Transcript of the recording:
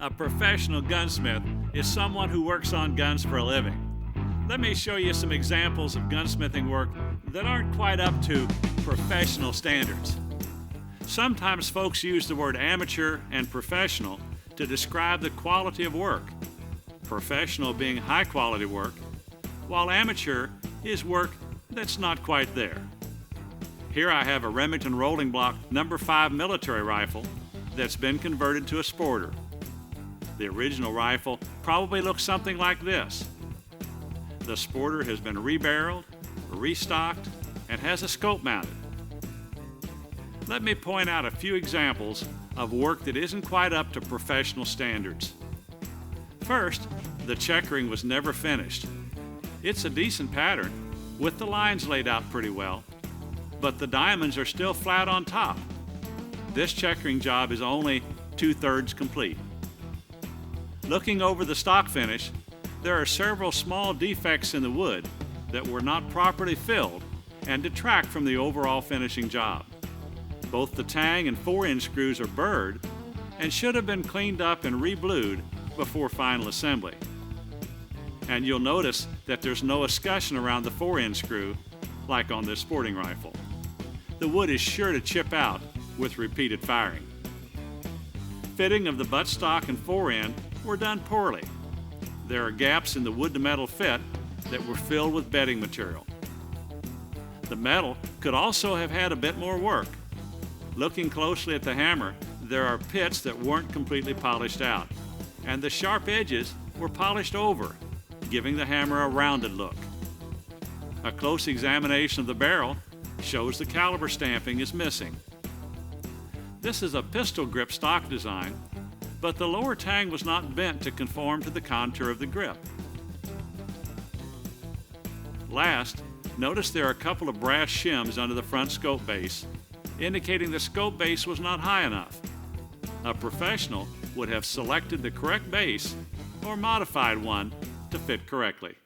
A professional gunsmith is someone who works on guns for a living. Let me show you some examples of gunsmithing work that aren't quite up to professional standards. Sometimes folks use the word amateur and professional to describe the quality of work. Professional being high quality work, while amateur is work that's not quite there. Here I have a Remington Rolling Block No. 5 military rifle that's been converted to a sporter. The original rifle probably looks something like this. The sporter has been rebarreled, restocked, and has a scope mounted. Let me point out a few examples of work that isn't quite up to professional standards. First, the checkering was never finished. It's a decent pattern, with the lines laid out pretty well, but the diamonds are still flat on top. This checkering job is only 2/3 complete. Looking over the stock finish, there are several small defects in the wood that were not properly filled and detract from the overall finishing job. Both the tang and 4-inch screws are burred and should have been cleaned up and re-blued before final assembly. And you'll notice that there's no escutcheon around the 4-inch screw like on this sporting rifle. The wood is sure to chip out with repeated firing. Fitting of the buttstock and fore-end were done poorly. There are gaps in the wood-to-metal fit that were filled with bedding material. The metal could also have had a bit more work. Looking closely at the hammer, there are pits that weren't completely polished out, and the sharp edges were polished over, giving the hammer a rounded look. A close examination of the barrel shows the caliber stamping is missing. This is a pistol grip stock design, but the lower tang was not bent to conform to the contour of the grip. Last, notice there are a couple of brass shims under the front scope base, indicating the scope base was not high enough. A professional would have selected the correct base or modified one to fit correctly.